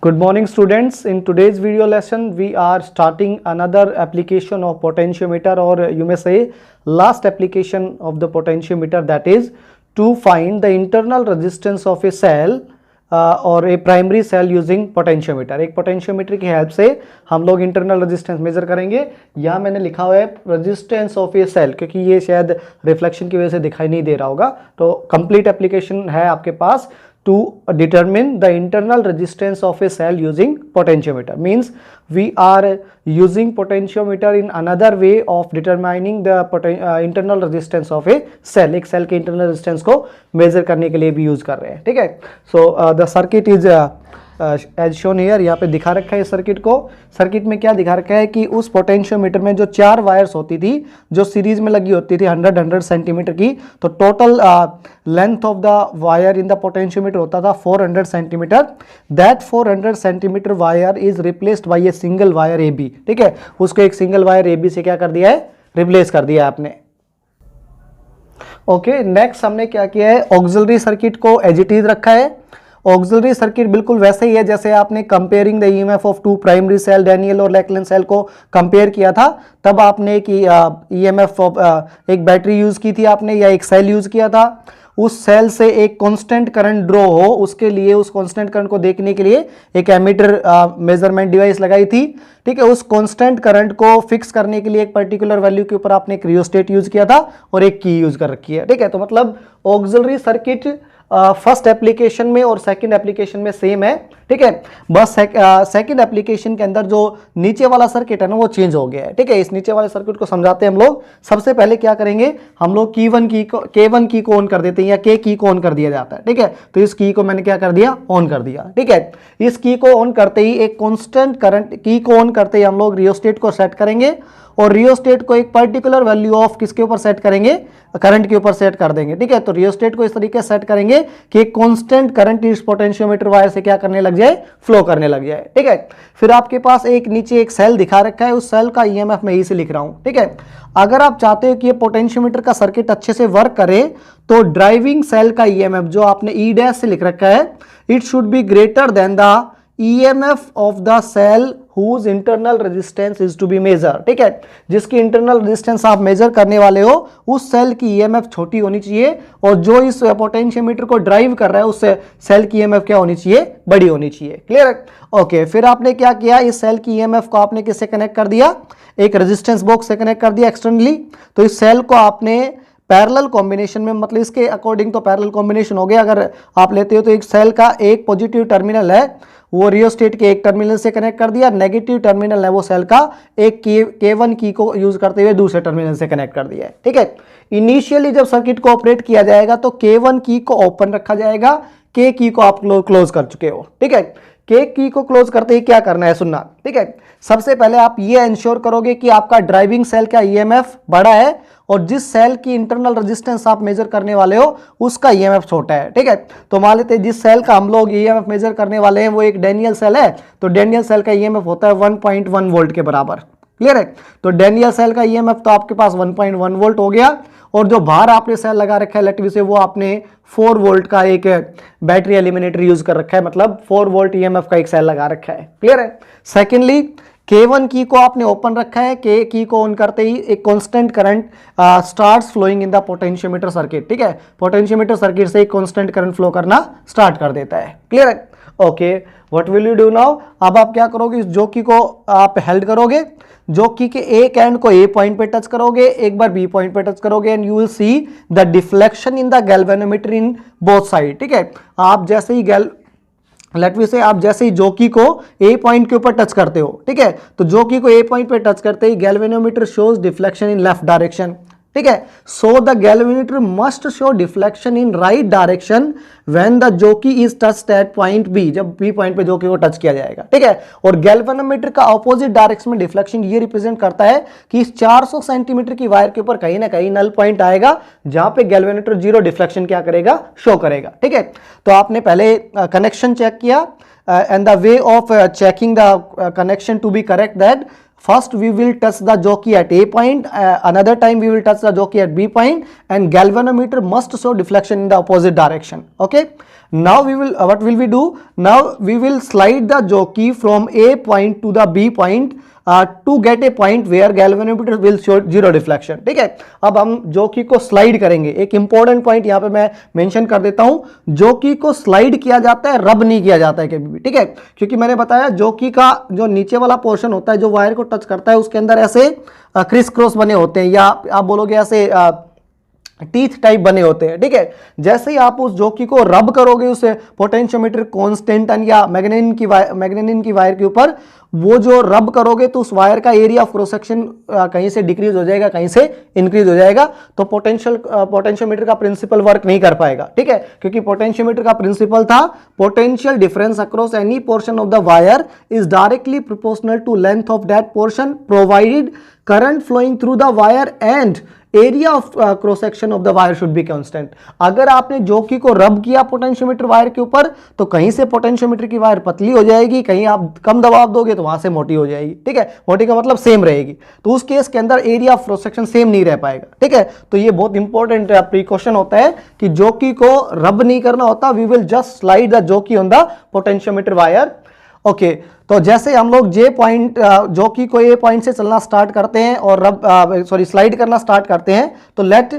Good morning students. In today's video lesson we are starting another application of potentiometer, or you may say last application of the potentiometer, that is to find the internal resistance of a cell और ए primary cell using potentiometer. एक potentiometer की help से हम लोग internal resistance major करेंगे। यहाँ मैंने लिखा हुआ है रेजिस्टेंस ऑफ ए सेल, क्योंकि ये शायद रिफ्लेक्शन की वजह से दिखाई नहीं दे रहा होगा। तो कंप्लीट एप्लीकेशन है आपके पास to determine the internal resistance of a cell using potentiometer. Means we are using potentiometer in another way of determining the internal resistance of a cell. एक cell के internal resistance को measure करने के लिए भी use कर रहे हैं, ठीक है। So the circuit is as shown here, यहाँ पे दिखा रखा है इस सर्किट को। सर्किट में क्या दिखा रखा है कि उस पोटेंशियोमीटर में जो 4 वायर्स होती थी जो सीरीज में लगी होती थी 100 सेंटीमीटर की, तो total length of the wire in the potentiometer होता था 400 centimetre. That 400 centimetre wire is replaced by a single wire A B, ठीक है। उसको एक सिंगल वायर ए बी से क्या कर दिया है, रिप्लेस कर दिया है आपने। ओके, नेक्स्ट हमने क्या किया है, ऑक्सिलरी सर्किट को एज इट इज रखा है। ऑक्सिलरी सर्किट बिल्कुल वैसे ही है जैसे आपने comparing the EMF of two primary cell Daniell और लेकलैंड सेल को कंपेयर किया था। तब आपने एक ईएमएफ एक बैटरी यूज की थी आपने, या एक सेल यूज किया था। उस सेल से एक कांस्टेंट करंट ड्रॉ हो, उसके लिए उस कांस्टेंट करंट को देखने के लिए एक एमीटर मेजरमेंट डिवाइस लगाई थी, ठीक है। उस कांस्टेंट करंट को फिक्स करने के लिए एक पर्टिकुलर वैल्यू के ऊपर आपने एक रियोस्टेट यूज किया था और एक की यूज कर रखी है, ठीक है। तो मतलब ऑक्सिलरी सर्किट फर्स्ट एप्लीकेशन में और सेकंड एप्लीकेशन में सेम है, ठीक है। बस सेकंड एप्लीकेशन के अंदर जो नीचे वाला सर्किट है ना वो चेंज हो गया है, ठीक है। इस नीचे वाले सर्किट को समझाते हैं हम लोग। सबसे पहले क्या करेंगे, हम लोग K1 की को ऑन कर देते हैं, या K की को ऑन कर दिया जाता है, ठीक है। तो इस की को मैंने क्या कर दिया, ऑन कर दिया, ठीक है। इस की को ऑन करते ही एक कांस्टेंट करंट, की को ऑन करते ही हम लोग रियोस्टेट को सेट करेंगे, और रियोस्टेट को एक पर्टिकुलर वैल्यू ऑफ किसके ऊपर सेट करेंगे, करंट के ऊपर सेट कर देंगे, ठीक है। तो रियोस्टेट को इस तरीके से सेट करेंगे कि एक कांस्टेंट करंट इस पोटेंशियोमीटर वायर से क्या करने लग जाए, फ्लो करने लग जाए, ठीक है। फिर आपके पास एक नीचे एक सेल दिखा रखा है, उस सेल का ईएमएफ मैं इसे लिख रहा हूं, ठीक है। अगर आप चाहते हो कि ये पोटेंशियोमीटर का सर्किट अच्छे से वर्क करे, तो ड्राइविंग सेल का ईएमएफ जो आपने ई डैश से लिख रखा है, it should be greater than the EMF of the cell whose internal resistance is to be measured, ठीक है। जिसकी इंटरनल रेजिस्टेंस आप मेजर करने वाले हो उस सेल की EMF छोटी होनी चाहिए, और जो इस पोटेंशियोमीटर को ड्राइव कर रहा है उस सेल की EMF क्या होनी चाहिए, बड़ी होनी चाहिए। क्लियर है? ओके, फिर आपने क्या किया, इस सेल की EMF को आपने किससे कनेक्ट कर दिया, एक रेजिस्टेंस बॉक्स से कनेक्ट कर दिया एक्सटर्नली। तो इस सेल को आपने पैरेलल कॉम्बिनेशन में, मतलब इसके अकॉर्डिंग तो पैरेलल कॉम्बिनेशन हो गया। अगर आप लेते हो तो एक सेल का एक पॉजिटिव टर्मिनल है वो रियोस्टेट के एक टर्मिनल से कनेक्ट कर दिया, नेगेटिव टर्मिनल है वो सेल का एक K1 की को यूज करते हुए दूसरे टर्मिनल से कनेक्ट कर दिया है, ठीक है। इनिशियली जब सर्किट को ऑपरेट किया जाएगा तो K1 की को ओपन रखा जाएगा, K की को आप क्लोज कर चुके हो, ठीक है। K की को क्लोज करते ही क्या करना है, सुनना, ठीक है। सबसे पहले आप ये इंश्योर करोगे कि आपका ड्राइविंग सेल का ईएमएफ बड़ा है, और जिस सेल की इंटरनल रेजिस्टेंस आप मेजर करने वाले हो उसका ईएमएफ छोटा है, ठीक है। तो मान लेते हैं जिस सेल का हम लोग ईएमएफ मेजर करने वाले हैं वो एक डैनियल सेल है, तो डैनियल सेल का ईएमएफ होता है 1.1 वोल्ट के बराबर। क्लियर है? तो डैनियल सेल का ईएमएफ तो आपके पास 1.1 वोल्ट हो गया, और जो बाहर आपने सेल लगा रखा है लेट से, वो आपने 4 वोल्ट का एक बैटरी एलिमिनेटर यूज कर रखा है, मतलब 4 वोल्ट ईएमएफ का एक सेल लगा रखा है। क्लियर है? सेकेंडली K1 की को आपने ओपन रखा है, K की को ऑन करते ही एक constant current starts flowing in the potentiometer circuit, ठीक है। पोटेंशियोमीटर सर्किट से एक कांस्टेंट करंट फ्लो करना स्टार्ट कर देता है। क्लियर है? Okay, what will you do now, अब आप क्या करोगे, इस जोकी को आप हेल्ड करोगे, जोकी के एक एंड को ए पॉइंट पे टच करोगे, एक बार बी पॉइंट पे टच करोगे, and you will see the deflection in the galvanometer in both side, ठीक है। आप जैसे ही लेट मी से आप जैसे ही जोकी को ए पॉइंट के ऊपर टच करते हो, ठीक है, तो जोकी को ए पॉइंट पे टच करते ही galvanometer shows deflection in left direction, ठीक है। So the galvanometer must show deflection in right direction when the jockey is touched at point B, जब बी पॉइंट पे जोकी को टच किया जाएगा, ठीक है। और गैल्वेनोमीटर का ऑपोजिट डायरेक्शन में डिफ्लेक्शन ये रिप्रेजेंट करता है कि इस 400 सेंटीमीटर की वायर के ऊपर कहीं ना कहीं नल पॉइंट आएगा जहां पे गैल्वेनोमीटर जीरो डिफ्लेक्शन क्या करेगा, शो करेगा, ठीक है। तो आपने पहले कनेक्शन चेक किया, and the way of checking the connection to be correct, that first we will touch the jockey at A point, another time we will touch the jockey at B point, and galvanometer must show deflection in the opposite direction. Okay, Now we will what will we do? Now we will slide the jockey from A point to the B point to get a point where galvanometer will show zero deflection. ठीक है, अब हम jockey को slide करेंगे. एक important point यहाँ पे मैं mention कर देता हूँ, jockey को slide किया जाता है, rub नहीं किया जाता है कभी भी. ठीक है, क्योंकि मैंने बताया jockey का जो नीचे वाला portion होता है जो वायर को टच करता है उसके अंदर ऐसे क्रिस क्रॉस बने होते हैं, या आप बोलोगे ऐसे टीथ टाइप बने होते हैं. ठीक है, जैसे ही आप उस जोकी को रब करोगे उस पोटेंशियोमीटर कांस्टेंट या मैग्नेनिन की वायर के ऊपर, वो जो रब करोगे तो उस वायर का एरिया ऑफ क्रॉस सेक्शन कहीं से डिक्रीज हो जाएगा, कहीं से इंक्रीज हो जाएगा. तो पोटेंशियोमीटर का प्रिंसिपल वर्क नहीं कर पाएगा. ठीक है, क्योंकि पोटेंशियोमीटर का प्रिंसिपल था potential difference across any portion of the wire is directly proportional to length of that portion provided current flowing through the wire and area of cross section of the wire should be constant. अगर आपने जोकी को रब किया potentiometer wire के ऊपर तो कहीं से पोटेंशियोमीटर की वायर पतली हो जाएगी, कहीं आप कम दबाव दोगे तो वहां से मोटी हो जाएगी. ठीक है, मोटी का मतलब सेम रहेगी, तो उस केस के अंदर area of cross section same नहीं रह पाएगा. ठीक है, तो ये बहुत इंपॉर्टेंट प्रिकॉशन होता है कि जोकी को रब नहीं करना होता. We will just slide the jockey on the potentiometer wire. Okay, तो जैसे हम लोग जे पॉइंट जोकी को ए पॉइंट से चलना स्टार्ट करते हैं और स्लाइड करना स्टार्ट करते हैं, तो लेट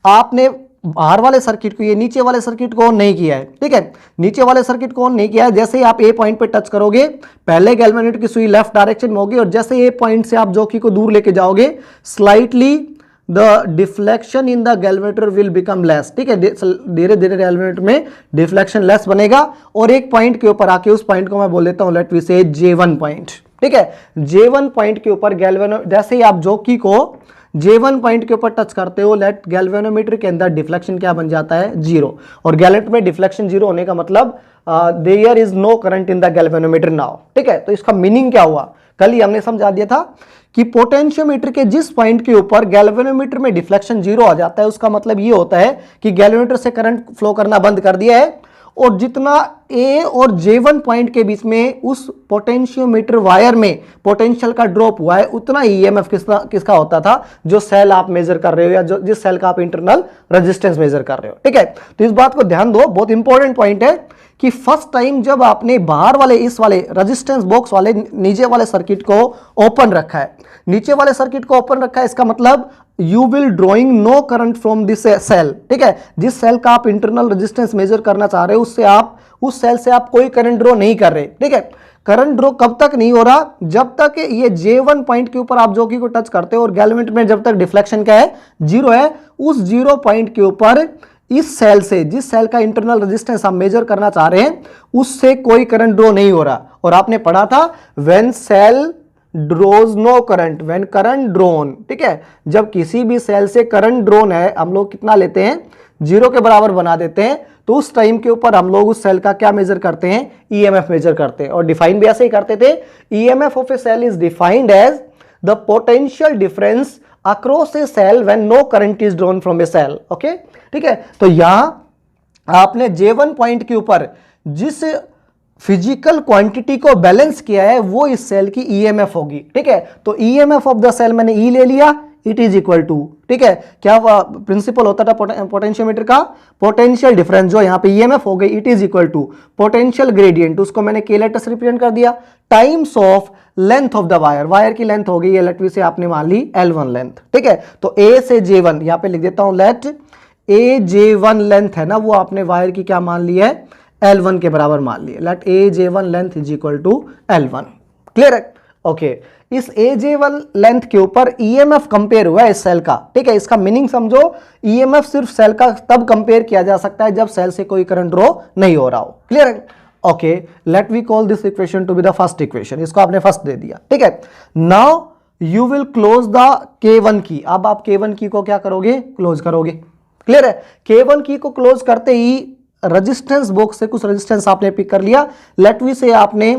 आपने बाहर वाले सर्किट को, ये नीचे वाले सर्किट को ऑन नहीं किया है. ठीक है, नीचे वाले सर्किट को ऑन नहीं किया है. जैसे ही आप ए पॉइंट पे टच करोगे, पहले गैल्वेनोमीटर की सुई लेफ्ट डायरेक्शन में होगी और जैसे ए पॉइंट से आप जोकी को दूर लेके जाओगे, slightly the deflection in the galvanometer will become less. ठीक है, धीरे धीरे गैल्वेनोमीटर में डिफ्लेक्शन लेस बनेगा और एक पॉइंट के ऊपर आके, उस पॉइंट को मैं बोल देता हूं लेट वी से J1 पॉइंट. ठीक है, J1 पॉइंट के ऊपर जैसे ही आप जोकी को J1 पॉइंट के ऊपर टच करते हो, लेट गैल्वेनोमीटर के अंदर डिफ्लेक्शन क्या बन जाता है? जीरो. और गैलेट में डिफ्लेक्शन जीरो होने का मतलब there is no current in the galvanometer now. ठीक है, तो इसका मीनिंग क्या हुआ? कल ही हमने समझा दिया था कि पोटेंशियोमीटर के जिस पॉइंट के ऊपर गैल्वेनोमीटर में डिफ्लेक्शन जीरो आ जाता है उसका मतलब ये होता है कि गैल्वेनोमीटर से करंट फ्लो करना बंद कर दिया है, और जितना ए और J1 पॉइंट के बीच में उस पोटेंशियोमीटर वायर में पोटेंशियल का ड्रॉप हुआ है, उतना ईएमएफ किसका होता था? जो सेल आप मेजर कर रहे हो या जिस सेल का आप इंटरनल रेजिस्टेंस मेजर कर रहे हो. ठीक है, तो इस बात को ध्यान दो, बहुत इंपॉर्टेंट पॉइंट है कि फर्स्ट टाइम जब आपने बाहर वाले इस वाले रेजिस्टेंस बॉक्स वाले नीचे वाले सर्किट को ओपन रखा है, नीचे वाले सर्किट को ओपन रखा है, इसका मतलब you will drawing no current from this cell. ठीक है, जिस सेल का आप इंटरनल रेजिस्टेंस मेजर करना चाह रहे हो उससे आप उस सेल से आप कोई करंट ड्रॉ नहीं कर रहे. ठीक है, करंट ड्रॉ कब तक नहीं हो रहा? जब तक ये J1 पॉइंट के ऊपर आप जोकी को टच करते हो और गैल्वेनोमीटर में जब तक डिफ्लेक्शन क्या है? जीरो है. उस जीरो पॉइंट के ऊपर इस सेल से, जिस सेल का इंटरनल रेजिस्टेंस आप मेजर करना चाह रहे हैं, उससे कोई करंट ड्रॉ नहीं हो रहा. और आपने पढ़ा था when cell draws no current when current drawn. ठीक है, जब किसी भी सेल से करंट ड्रोन है, हम लोग कितना लेते हैं? जीरो के बराबर बना देते हैं. तो उस टाइम के ऊपर हम लोग उस सेल का क्या मेजर करते हैं? ईएमएफ मेजर करते हैं. और डिफाइन भी ऐसे ही करते थे. EMF of a cell is defined as the potential difference across a cell when no current is drawn from a cell. Okay, ठीक है, तो यहां आपने J1 पॉइंट के ऊपर जिस फिजिकल क्वांटिटी को बैलेंस किया है वो इस सेल की ईएमएफ होगी. ठीक है, तो ईएमएफ ऑफ द सेल मैंने ई ले लिया, इट इज इक्वल टू. ठीक है, क्या प्रिंसिपल होता था पोटेंशियोमीटर का? पोटेंशियल डिफरेंस, जो यहाँ पे ईएमएफ हो गई, it is equal to potential gradient, उसको मैंने के लेटर से रिप्रेजेंट कर दिया, times of length of the wire. Wire की लेंथ हो गई इलेक्ट्रिक से आपने मान ली L1 लेंथ. ठीक है, तो A से J1 यहाँ पे लिख देता हूं, लेट AJ1 लेंथ है ना, वो आपने वायर की क्या मान ली है? L1 के बराबर मान लिए. Let AJ1 length is equal to L1. Clear है? ओके, इस AJ1 लेंथ के ऊपर ईएमएफ कंपेयर हुआ है इस सेल का. ठीक है, इसका मीनिंग समझो, ईएमएफ सिर्फ सेल का तब कंपेयर किया जा सकता है जब सेल से कोई करंट ड्रॉ नहीं हो रहा हो. क्लियर है? Okay, let we call this equation to be the first equation. इसको आपने फर्स्ट दे दिया. ठीक है, now you will close the K1 key. अब आप K1 की को क्या करोगे? क्लोज करोगे. क्लियर है? K1 की को क्लोज करते ही रेजिस्टेंस बॉक्स से कुछ रेजिस्टेंस आपने पिक कर लिया. लेट वी से आपने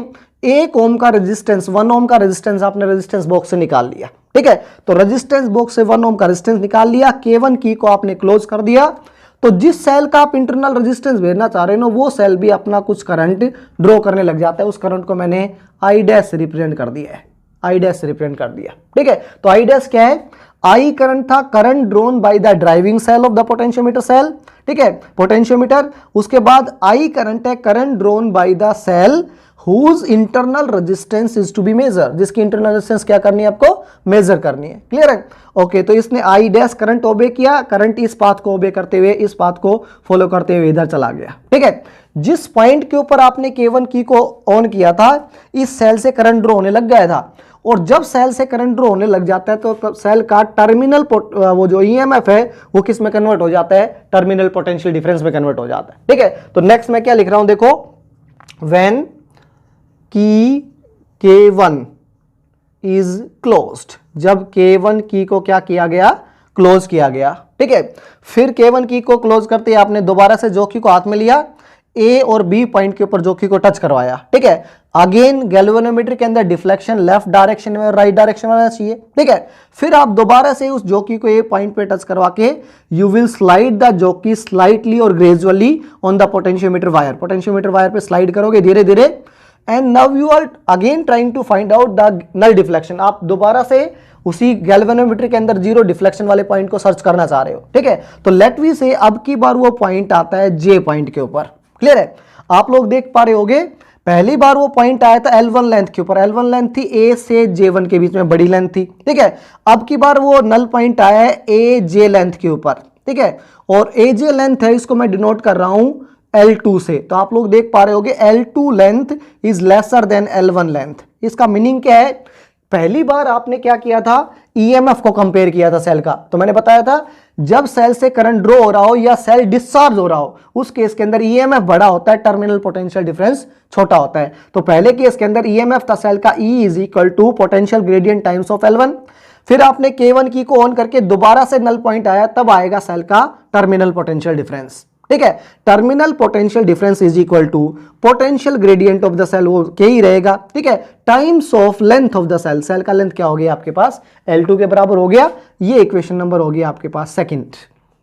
1 ओम का रेजिस्टेंस, 1 ओम का रेजिस्टेंस आपने रेजिस्टेंस बॉक्स से निकाल लिया. ठीक है, तो रेजिस्टेंस बॉक्स से 1 ओम का रेजिस्टेंस निकाल लिया. K1 की को आपने क्लोज कर दिया. तो जिस सेल का आप इंटरनल रेजिस्टेंस भेजना चाह रहे हो वो सेल भी अपना कुछ करंट ड्रॉ करने लग जाता है. उस करंट को मैंने I डैश से रिप्रेजेंट कर दिया है, I डैश से रिप्रेजेंट कर दिया. ठीक है, तो I डैश क्या है? आई करंट था, current drawn by the driving cell of the potentiometer cell, ठीक है, पोटेंशियोमीटर। उसके बाद आई करंट है, current drawn by the cell whose internal resistance is to be measure, जिसकी इंटरनल रेजिस्टेंस क्या करनी है आपको, मेजर करनी है। क्लियर है? ओके, तो इसने आई डैश करंट ओबे किया, करंट इस पाथ को ओबे करते हुए, इस पाथ को फॉलो करते हुए इधर चला गया। ठीक है, जिस पॉइंट के ऊपर आपने K1 की को ऑन किया था, इस सेल से करंट ड्रॉ होने लग गया था, और जब सेल से करंट ड्रॉ होने लग जाता है तो सेल का टर्मिनल वो जो ईएमएफ है वो किस में कन्वर्ट हो जाता है, टर्मिनल पोटेंशियल डिफरेंस में कन्वर्ट हो जाता है। ठीक है, तो नेक्स्ट मैं क्या लिख रहा हूं, देखो, व्हेन की K1 इज क्लोज्ड, जब K1 की को क्या किया गया, क्लोज किया गया। ठीक है, फिर K1 की को क्लोज करते ही आपने दोबारा से जॉकी को हाथ में लिया, ए और बी पॉइंट के ऊपर जॉकी को टच करवाया। ठीक है, अगेन गैल्वेनोमीटर के अंदर डिफ्लेक्शन लेफ्ट डायरेक्शन में और राइट डायरेक्शन में होना चाहिए। ठीक है, फिर आप दोबारा से उस जॉकी को ए पॉइंट पे टच करवा के you will slide the jockey slightly और gradually on the potentiometer wire, potentiometer wire पे स्लाइड करोगे धीरे धीरे, and now you are again trying to find out the null deflection. आप दोबारा से उसी गैल्वेनोमीटर के अंदर जीरो डिफ्लेक्शन वाले पॉइंट को सर्च करना चाह रहे हो। ठीक है, तो लेट वी से अब की बार वो पॉइंट आता है जे पॉइंट के ऊपर। क्लियर है? आप लोग देख पा रहे होगे, पहली बार वो पॉइंट आया था L1 लेंथ के ऊपर, L1 लेंथ थी A से J1 के बीच में, बड़ी लेंथ थी। ठीक है, अब की बार वो नल पॉइंट आया है AJ लेंथ के ऊपर। ठीक है, और AJ लेंथ है, इसको मैं डिनोट कर रहा हूं L2 से, तो आप लोग देख पा रहे होगे L2 length is lesser than L1 length. इसका मीनिंग क्या है, पहली बार आपने क्या किया था, ईएमएफ को कंपेयर किया था सेल का, तो मैंने बताया था जब सेल से करंट ड्रॉ हो रहा हो या सेल डिस्चार्ज हो रहा हो, उस केस के अंदर ईएमएफ बड़ा होता है, टर्मिनल पोटेंशियल डिफरेंस छोटा होता है। तो पहले केस के अंदर ईएमएफ था सेल का E is equal to potential gradient times of L1। फिर आपने K1 की को ऑन करके दोबारा से नल पॉइंट आया, तब आएगा सेल का टर्मिनल पोटेंशियल डिफरेंस। ठीक है, terminal potential difference is equal to potential gradient of the cell, वो क्या ही रहेगा। ठीक है, times of length of the cell, cell का लेंथ क्या हो गया आपके पास, L2 के बराबर हो गया। ये इक्वेशन नंबर हो गया आपके पास सेकंड।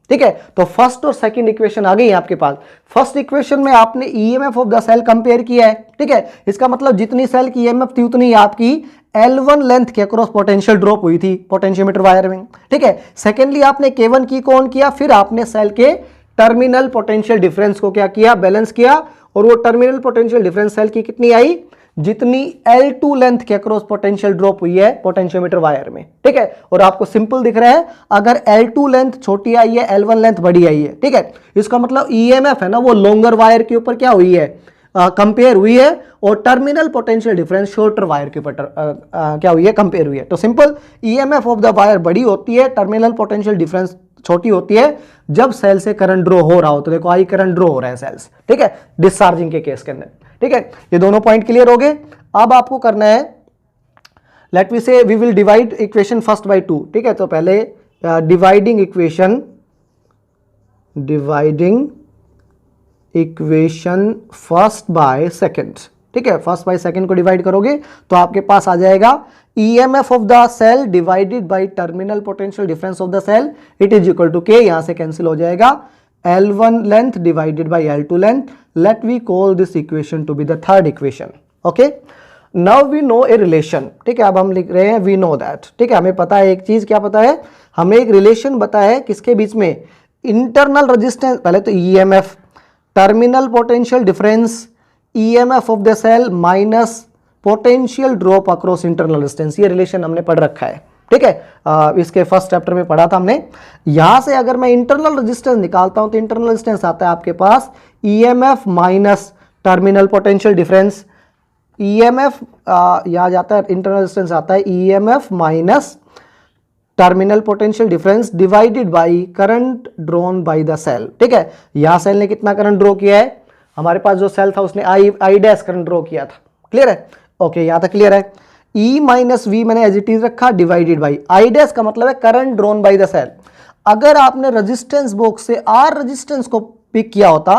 ठीक है, तो फर्स्ट और सेकंड इक्वेशन आ गई आपके पास। फर्स्ट इक्वेशन में आपने EMF of the cell compare किया है। ठीक है, इसका मतलब जितनी सेल की ईएमएफ थी उतनी आपकी L1 लेंथ के अक्रॉस पोटेंशियल ड्रॉप हुई थी पोटेंशियोमीटर वायर में। ठीक है, सेकेंडली आपने K1 की को ऑन किया, फिर आपने सेल के टर्मिनल पोटेंशियल डिफरेंस को क्या किया, बैलेंस किया, और वो टर्मिनल पोटेंशियल डिफरेंस सेल की कितनी आई, जितनी L2 लेंथ के अक्रॉस पोटेंशियल ड्रॉप हुई है पोटेंशियोमीटर वायर में। ठीक है, और आपको सिंपल दिख रहा है, अगर L2 लेंथ छोटी आई है, L1 लेंथ बड़ी आई है। ठीक है, इसका मतलब ईएमएफ है ना, वो लॉन्गर वायर के ऊपर क्या हुई है, कंपेयर हुई है, और terminal potential difference shorter wire के ऊपर क्या हुई है, कंपेयर हुई है। तो simple, EMF of the wire बड़ी होती है, टर्मिनल पोटेंशियल डिफरेंस छोटी होती है जब सेल से करंट ड्रॉ हो रहा हो। तो देखो आई करंट ड्रॉ हो रहा है सेल्स, ठीक है, डिस्चार्जिंग के केस के अंदर। ठीक है, ये दोनों पॉइंट क्लियर हो गए। अब आपको करना है, let we say we will divide equation first by 2। ठीक है, तो पहले dividing equation first by second. ठीक है, फर्स्ट बाय सेकंड को डिवाइड करोगे तो आपके पास आ जाएगा EMF of the cell divided by terminal potential difference of the cell, it is equal to K, यहां से कैंसिल हो जाएगा, L1 length divided by L2 length. Let we call this equation to be the third equation. Okay, now we know a relation. ठीक है, अब हम लिख रहे हैं वी नो दैट। ठीक है, हमें पता है एक चीज, क्या पता है हमें, एक रिलेशन पता है किसके बीच में, इंटरनल रेजिस्टेंस, पहले तो EMF, terminal potential difference, EMF of the cell minus potential drop across internal resistance, ये रिलेशन हमने पढ़ रखा है। ठीक है, इसके फर्स्ट चैप्टर में पढ़ा था हमने। यहां से अगर मैं इंटरनल रेजिस्टेंस निकालता हूं तो इंटरनल रेजिस्टेंस आता है आपके पास EMF minus terminal potential difference, EMF यहां जाता है, इंटरनल रेजिस्टेंस आता है EMF minus terminal potential difference divided by current drawn by the cell. ठीक है, यहां सेल ने कितना करंट ड्रॉ किया है, हमारे पास जो सेल था उसने आई डैश करंट ड्रॉ किया था। क्लियर है? ओके, यहां तक क्लियर है। E माइनस वी मैंने एज इट इज रखा, डिवाइडेड बाई आई डैश का मतलब है current drawn by the cell. अगर आपने रेजिस्टेंस बॉक्स से R रेजिस्टेंस को पिक किया होता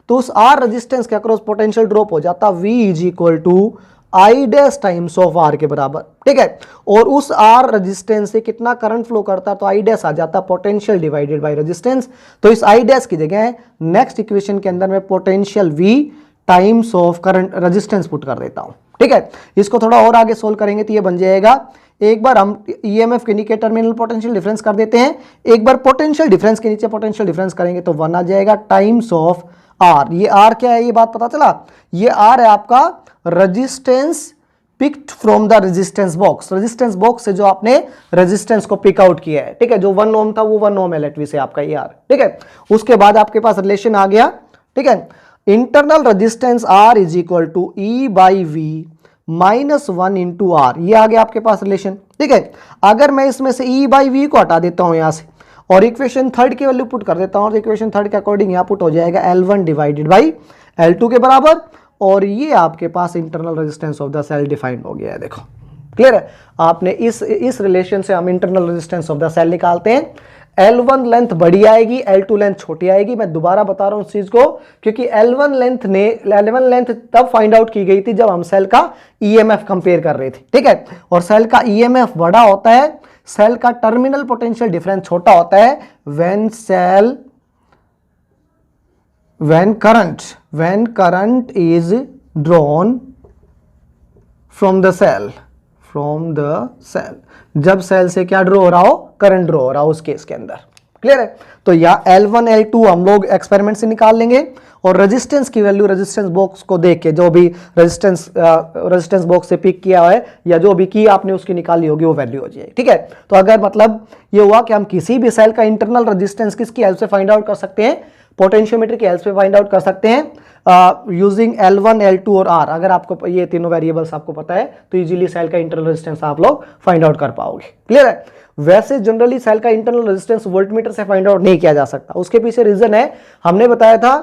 तो उस R रेजिस्टेंस के अक्रॉस पोटेंशियल ड्रॉप हो जाता V is equal to I dash times of R के बराबर। ठीक है, और उस R रेजिस्टेंस से कितना करंट फ्लो करता तो आई डैश आ जाता पोटेंशियल डिवाइडेड बाय रेजिस्टेंस। तो इस आई डैश की जगह नेक्स्ट इक्वेशन के अंदर मैं potential V times of current resistance put कर देता हूं। ठीक है, इसको थोड़ा और आगे सोल्व करेंगे तो ये बन जाएगा, एक बार हम ईएमएफ के नीचे टर्मिनल पोटेंशियल डिफरेंस कर देते हैं, एक बार पोटेंशियल डिफरेंस के नीचे पोटेंशियल डिफरेंस करेंगे तो 1 आ जाएगा टाइम्स ऑफ आर। ये आर क्या है, ये बात पता चला, ये आर है आपका resistance picked from the resistance box, resistance box से जो आपने रेजिस्टेंस को पिक आउट किया है, ठीक है, जो 1 ओम था वो 1 ओम है लेट वी से आपका ये आर, ठीक है। उसके बाद आपके पास रिलेशन आ गया, ठीक है, internal resistance R is equal to E by V -1 into R, ये आ गया आपके पास रिलेशन, ठीक है। अगर मैं इसमें से ई बाई वी को हटा देता हूं यहां से और इक्वेशन थर्ड की वैल्यू पुट कर देता हूं, और इक्वेशन थर्ड के अकॉर्डिंग यहां पुट हो जाएगा L1 डिवाइडेड बाई L2 के बराबर, और ये आपके पास internal resistance of the cell defined हो गया है। देखो क्लियर है, आपने इस रिलेशन से हम internal resistance of the cell निकालते हैं। L1 लेंथ बड़ी आएगी, L2 लेंथ छोटी आएगी। मैं दोबारा बता रहा हूं इस चीज को, क्योंकि L1 लेंथ तब फाइंड आउट की गई थी जब हम सेल का EMF कंपेयर कर रहे थे, ठीक है, और सेल का EMF बड़ा होता है, सेल का टर्मिनल पोटेंशियल डिफरेंस छोटा होता है when current is drawn from the cell, जब सेल से क्या ड्रॉ हो रहा हो, करंट ड्रॉ हो रहा हो उस केस के अंदर। क्लियर है, तो या L1 L2 हम लोग एक्सपेरिमेंट से निकाल लेंगे, और रेजिस्टेंस की वैल्यू रेजिस्टेंस बॉक्स को देख के, जो भी रेजिस्टेंस बॉक्स से पिक किया है या जो भी की आपने उसकी निकाली होगी वो वैल्यू हो जाएगी, ठीक है। तो अगर मतलब ये हुआ कि हम किसी भी सेल का इंटरनल रेजिस्टेंस किसकी हेल्प से फाइंड आउट कर सकते हैं, पोटेंशियोमीटर की हेल्प से फाइंड आउट कर सकते हैं यूजिंग L1 L2 और R। अगर आपको ये तीनों वेरिएबल्स आपको पता है तो इजीली सेल का इंटरनल रेजिस्टेंस आप लोग फाइंड आउट कर पाओगे। क्लियर है, वैसे जनरली सेल का इंटरनल रेजिस्टेंस वोल्टमीटर से फाइंड आउट नहीं किया जा सकता। उसके पीछे रीजन है, हमने बताया था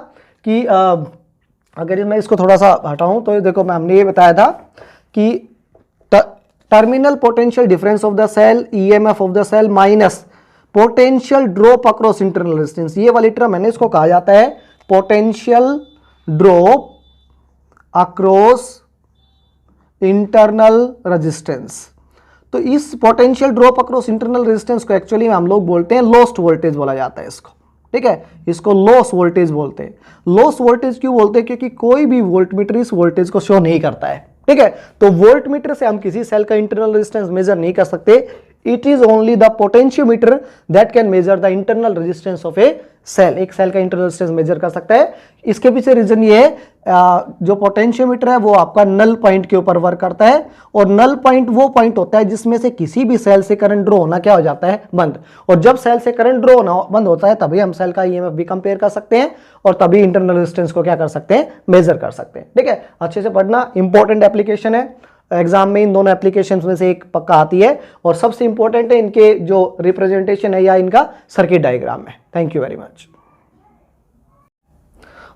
कि अगर मैं इसको थोड़ा सा हटाऊं तो देखो, हमने ये बताया था कि terminal potential difference of the cell, EMF of the cell minus potential drop across internal resistance, ये वाली टर्म मैंने इसको कहा जाता है potential drop across internal resistance. तो इस potential drop across internal resistance को एक्चुअली हम लोग बोलते हैं लॉस्ट वोल्टेज बोला जाता है इसको, ठीक है, इसको लॉस वोल्टेज बोलते हैं। लॉस वोल्टेज क्यों बोलते हैं, क्योंकि कोई भी वोल्टमीटर इस वोल्टेज को शो नहीं करता है, ठीक है। तो वोल्टमीटर से हम किसी सेल का इंटरनल रेजिस्टेंस मेजर नहीं कर सकते, it is only the potentiometer that can measure the internal resistance of a cell. एक सेल का इंटरनल रेजिस्टेंस मेजर कर सकता है। इसके पीछे रीजन ये है, जो पोटेंशियोमीटर है वो आपका नल पॉइंट के ऊपर वर्क करता है, और नल पॉइंट वो पॉइंट होता है जिसमें से किसी भी सेल से करंट ड्रॉ होना क्या हो जाता है, बंद। और जब सेल से करंट ड्रॉ होना बंद होता है तभी हम सेल का EMF भी कंपेयर कर सकते हैं, और तभी इंटरनल रेजिस्टेंस को क्या कर सकते हैं, मेजर कर सकते हैं, ठीक है। अच्छे से पढ़ना, इंपॉर्टेंट एप्लीकेशन है, एग्जाम में इन दोनों एप्लीकेशंस में से एक पक्का आती है, और सबसे इंपॉर्टेंट है इनके जो रिप्रेजेंटेशन है या इनका सर्किट डायग्राम है। Thank you very much.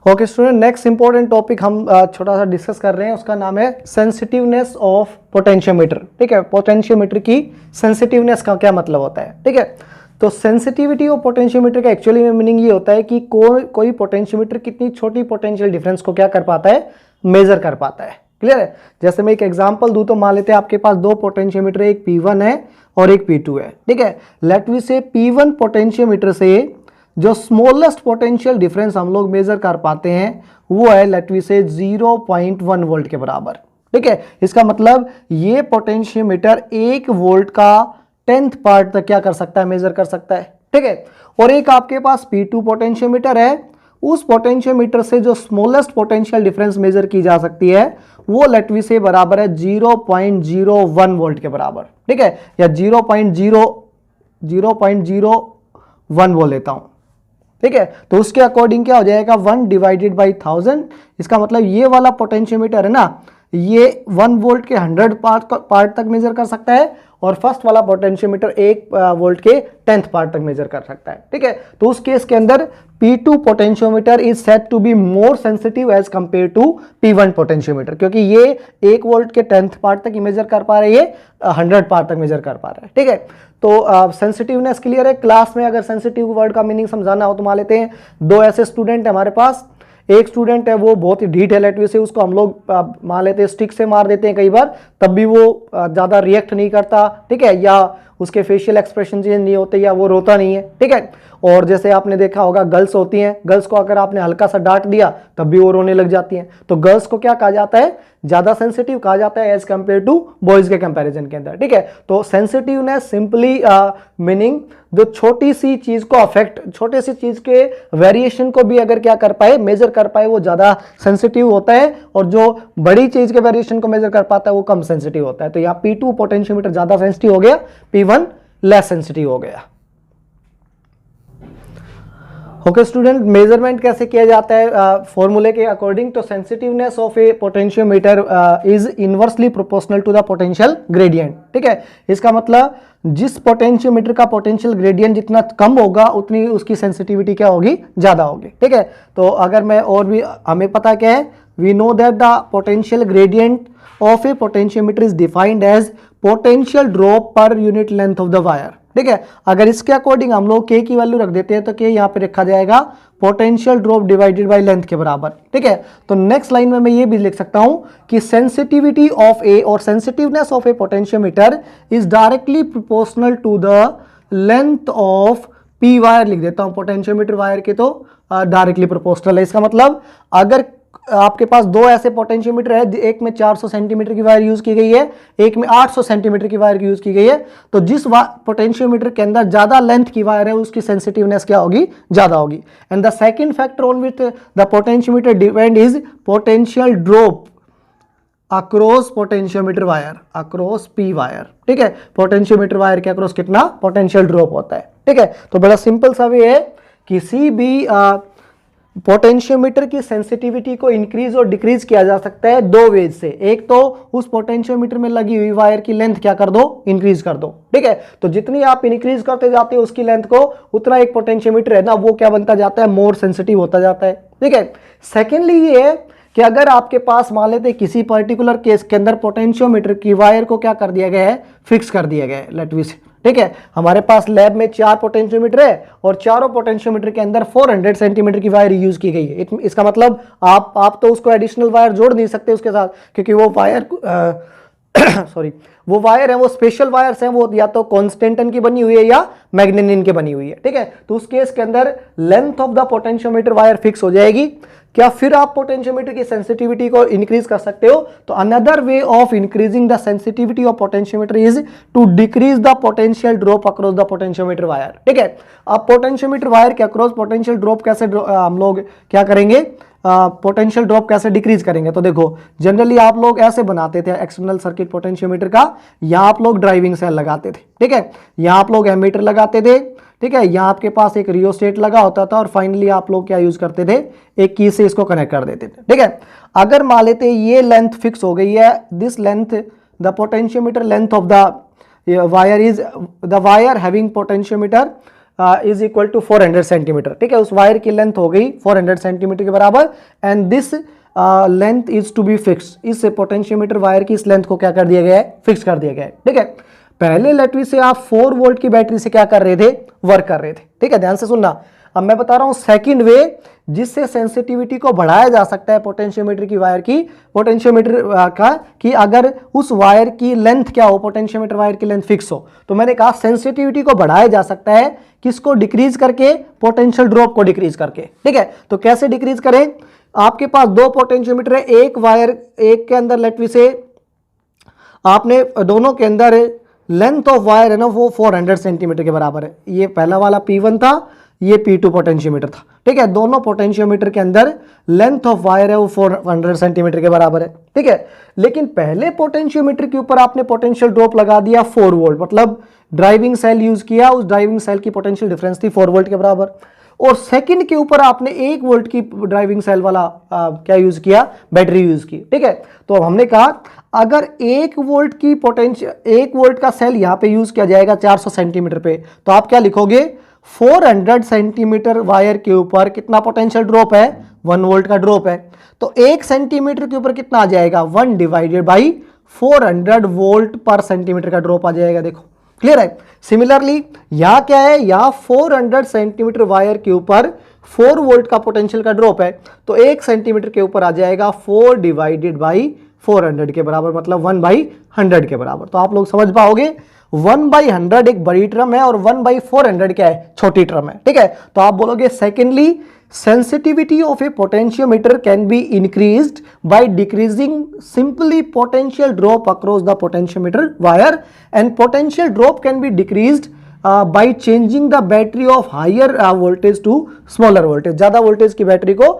Okay student, next important topic हम छोटा सा डिस्कस कर रहे हैं, उसका नाम है सेंसिटिवनेस ऑफ पोटेंशियोमीटर, ठीक है। पोटेंशियोमीटर की सेंसिटिवनेस का क्या मतलब होता है, ठीक है। तो सेंसिटिविटी ऑफ पोटेंशियोमीटर का एक्चुअली में मीनिंग ये होता है कि कोई पोटेंशियोमीटर कितनी छोटी पोटेंशियल डिफरेंस को क्या कर पाता है, मेजर कर पाता है। क्लियर है, जैसे मैं एक एग्जांपल दूं तो मान लेते हैं आपके पास दो पोटेंशियोमीटर, एक P1 है और एक P2 है, ठीक है। लेट वी से P1 पोटेंशियोमीटर से जो स्मॉलेस्ट पोटेंशियल डिफरेंस हम लोग मेजर कर पाते हैं वो है लेट वी से 0.1 वोल्ट के बराबर, ठीक है। इसका मतलब ये पोटेंशियोमीटर 1 वोल्ट का 10th पार्ट तक क्या कर सकता है, मेजर कर सकता है, ठीक है। और एक आपके पास P2 पोटेंशियोमीटर है, उस पोटेंशियोमीटर से जो स्मॉलेस्ट पोटेंशियल डिफरेंस मेजर की जा सकती है वो लेट वी से बराबर है 0.01 वोल्ट के बराबर, ठीक है, या 0.01 बोल लेता हूं, ठीक है। तो उसके अकॉर्डिंग क्या हो जाएगा, 1 डिवाइडेड बाई 1000। इसका मतलब ये वाला पोटेंशियोमीटर है ना, ये 1 वोल्ट के 100 पार्ट तक मेजर कर सकता है, और फर्स्ट वाला पोटेंशियोमीटर 1 वोल्ट के 10th पार्ट तक मेजर कर सकता है, ठीक है। तो उस केस के अंदर P2 potentiometer is said to be more sensitive as compare to P1 potentiometer, क्योंकि ये 1 वोल्ट के 10th पार्ट तक ही मेजर कर पा रहा है, ये 100 पार्ट तक मेजर कर पा रहा है, ठीक है। तो सेंसिटिवनेस क्लियर है। क्लास में अगर सेंसिटिव वर्ड का मीनिंग समझाना हो तो मान लेते हैं दो ऐसे स्टूडेंट है हमारे पास, एक स्टूडेंट है वो बहुत ही ढीठ है लेट वी से, उसको हम लोग मान लेते हैं स्टिक से मार देते हैं कई बार, तब भी वो ज़्यादा रिएक्ट नहीं करता, ठीक है, या उसके फेशियल एक्सप्रेशन चेंज नहीं होते, या वो रोता नहीं है, ठीक है। और जैसे आपने देखा होगा गर्ल्स होती हैं, गर्ल्स को अगर आपने हल्का सा डांट दिया तब भी वो रोने लग जाती हैं। तो गर्ल्स को क्या कहा जाता है, ज्यादा सेंसिटिव कहा जाता है एज कंपेयर टू बॉयज के कंपैरिजन के अंदर, ठीक है। तो सेंसिटिवनेस सिंपली मीनिंग जो छोटी सी चीज को अफेक्ट, छोटे सी चीज के वेरिएशन को भी अगर क्या कर पाए, मेजर कर पाए, वो ज्यादा सेंसिटिव होता है, और जो बड़ी चीज के वेरिएशन को मेजर कर पाता है वो कम सेंसिटिव होता है। तो यहाँ P2 पोटेंशियोमीटर ज्यादा सेंसिटिव हो गया, P1 लेस सेंसिटिव हो गया। ओके स्टूडेंट, मेजरमेंट कैसे किया जाता है फॉर्मूले के अकॉर्डिंग? तो sensitiveness of a potentiometer is inversely proportional to the potential gradient, ठीक है। इसका मतलब जिस पोटेंशियोमीटर का पोटेंशियल ग्रेडियंट जितना कम होगा उतनी उसकी सेंसिटिविटी क्या होगी, ज्यादा होगी, ठीक है। तो अगर मैं और भी, हमें पता क्या है, we know that the potential gradient of a potentiometer is defined as potential drop per unit length of the wire, ठीक है। अगर इसके अकॉर्डिंग हम लोग के की वैल्यू रख देते हैं तो के यहाँ पे रखा जाएगा potential drop divided by length के बराबर, ठीक है। तो नेक्स्ट लाइन में मैं ये भी लिख सकता हूं कि सेंसिटिविटी ऑफ ए और sensitiveness of a potentiometer is directly proportional to the length of P wire लिख देता हूं। पोटेंशियोमीटर वायर के तो डायरेक्टली प्रोपोर्शनल है। इसका मतलब अगर आपके पास दो ऐसे पोटेंशियोमीटर है, एक में 400 सेंटीमीटर की वायर यूज की गई है, एक में 800 सेंटीमीटर की वायर यूज की गई है, तो जिस पोटेंशियोमीटर के अंदर ज्यादा लेंथ की वायर है उसकी सेंसिटिवनेस क्या होगी, ज्यादा होगी। And the second factor on which the potentiometer depend is potential drop across potentiometer wire, across P wire, ठीक है। पोटेंशियोमीटर वायर के अक्रॉस कितना पोटेंशियल ड्रॉप होता है, ठीक है। तो बड़ा सिंपल सा वे है, किसी भी पोटेंशियोमीटर की सेंसिटिविटी को इंक्रीज और डिक्रीज किया जा सकता है दो वेज से। एक तो उस पोटेंशियोमीटर में लगी हुई वायर की लेंथ क्या कर दो, इंक्रीज कर दो, ठीक है। तो जितनी आप इंक्रीज करते जाते हो उसकी लेंथ को, उतना एक पोटेंशियोमीटर है ना वो क्या बनता जाता है, मोर सेंसिटिव होता जाता है, ठीक है। सेकेंडली ये है कि अगर आपके पास मान लेते किसी पर्टिकुलर केस के अंदर पोटेंशियोमीटर की वायर को क्या कर दिया गया है, फिक्स कर दिया गया है, लेट वी से, ठीक है। हमारे पास लैब में 4 पोटेंशियोमीटर है और चारों पोटेंशियोमीटर के अंदर 400 सेंटीमीटर की वायर यूज की गई है। इसका मतलब आप तो उसको एडिशनल वायर जोड़ नहीं सकते उसके साथ, क्योंकि वो वायर सॉरी वो वायर है, वो स्पेशल वायर्स हैं, वो या तो कॉन्स्टेंटन की बनी हुई है या मैग्नेनिन की बनी हुई है, ठीक है। तो उस केस के अंदर length of the potentiometer wire fix हो जाएगी। क्या फिर आप पोटेंशियोमीटर की सेंसिटिविटी को इंक्रीज कर सकते हो? तो another way of increasing the sensitivity of potentiometer is to decrease the potential drop across the potentiometer wire, ठीक है। अब पोटेंशियोमीटर वायर के अक्रॉस पोटेंशियल ड्रॉप कैसे हम लोग क्या करेंगे, पोटेंशियल ड्रॉप कैसे डिक्रीज करेंगे? तो देखो जनरली आप लोग ऐसे बनाते थे एक्सटर्नल सर्किट पोटेंशियोमीटर का, यहाँ आप लोग ड्राइविंग सेल लगाते थे, ठीक है। यहाँ आप लोग एमीटर लगाते थे, ठीक है। यहाँ आपके पास एक रियोस्टेट लगा होता था और फाइनली आप लोग क्या यूज करते थे, एक की से इसको कनेक्ट कर देते थे, ठीक है। अगर मान लेते ये लेंथ फिक्स हो गई है, this length the potentiometer length of the wire is the wire having potentiometer is equal to 400 centimetre, ठीक है। उस वायर की लेंथ हो गई 400 सेंटीमीटर के बराबर, and this length is to be fix. इस पोटेंशियोमीटर वायर की इस लेंथ को क्या कर दिया गया है, फिक्स कर दिया गया है, ठीक है। पहले लेटवी से आप 4 वोल्ट की बैटरी से क्या कर रहे थे, वर्क कर रहे थे, ठीक है। ध्यान से सुनना, अब मैं बता रहा हूं सेकंड वे जिससे सेंसिटिविटी को बढ़ाया जा सकता है पोटेंशियोमीटर की वायर की, पोटेंशियोमीटर का, कि अगर उस वायर की लेंथ क्या हो, पोटेंशियोमीटर वायर की लेंथ फिक्स हो, तो मैंने कहा सेंसिटिविटी को बढ़ाया जा सकता है किसको डिक्रीज करके, पोटेंशियल ड्रॉप को डिक्रीज करके, ठीक है। तो कैसे डिक्रीज करें? आपके पास 2 पोटेंशियोमीटर है, एक वायर, एक के अंदर लेटवी से आपने दोनों के अंदर लेंथ ऑफ वायर है ना वो 400 सेंटीमीटर के बराबर है। ये पहला वाला P1 था, ये P2 पोटेंशियोमीटर था, ठीक है। दोनों पोटेंशियोमीटर के अंदर लेंथ ऑफ वायर है वो 400 सेंटीमीटर के बराबर है, ठीक है। लेकिन पहले पोटेंशियोमीटर के ऊपर आपने पोटेंशियल ड्रॉप लगा दिया 4 वोल्ट, मतलब ड्राइविंग सेल यूज किया, उस ड्राइविंग सेल की पोटेंशियल डिफरेंस थी 4 वोल्ट के बराबर, और सेकंड के ऊपर आपने 1 वोल्ट की ड्राइविंग सेल वाला क्या यूज किया, बैटरी यूज की, ठीक है। तो हमने कहा अगर 1 वोल्ट की पोटेंशियल, 1 वोल्ट का सेल यहां पे यूज किया जाएगा 400 सेंटीमीटर पे, तो आप क्या लिखोगे, 400 सेंटीमीटर वायर के ऊपर कितना पोटेंशियल ड्रॉप है, 1 वोल्ट का ड्रॉप है। तो 1 सेंटीमीटर के ऊपर कितना आ जाएगा, 1 डिवाइडेड बाई 400 वोल्ट पर सेंटीमीटर का ड्रॉप आ जाएगा। देखो क्लियर है। सिमिलरली यहां क्या है, यहां 400 सेंटीमीटर वायर के ऊपर 4 वोल्ट का पोटेंशियल का ड्रॉप है, तो 1 सेंटीमीटर के ऊपर आ जाएगा 4 डिवाइडेड बाई 400 के बराबर, मतलब 1/100 के बराबर। तो आप लोग समझ पाओगे 1/100 एक बड़ी टर्म है और 1/400 क्या है, छोटी टर्म है, ठीक है। तो आप बोलोगे secondly sensitivity of a potentiometer can be increased by decreasing simply potential drop across the potentiometer wire, and potential drop can be decreased by changing the battery of higher voltage to smaller voltage। ज्यादा voltage की battery को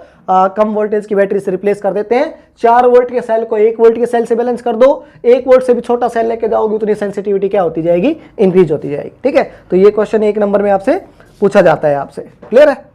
कम voltage की battery से replace कर देते हैं। 4 volt के cell को 1 वोल्ट के सेल से बैलेंस कर दो, 1 वोल्ट से भी छोटा सेल लेके जाओगे उतनी सेंसिटिविटी क्या होती जाएगी, इंक्रीज होती जाएगी। ठीक है, तो ये क्वेश्चन 1 नंबर में आपसे पूछा जाता है आपसे। क्लियर है?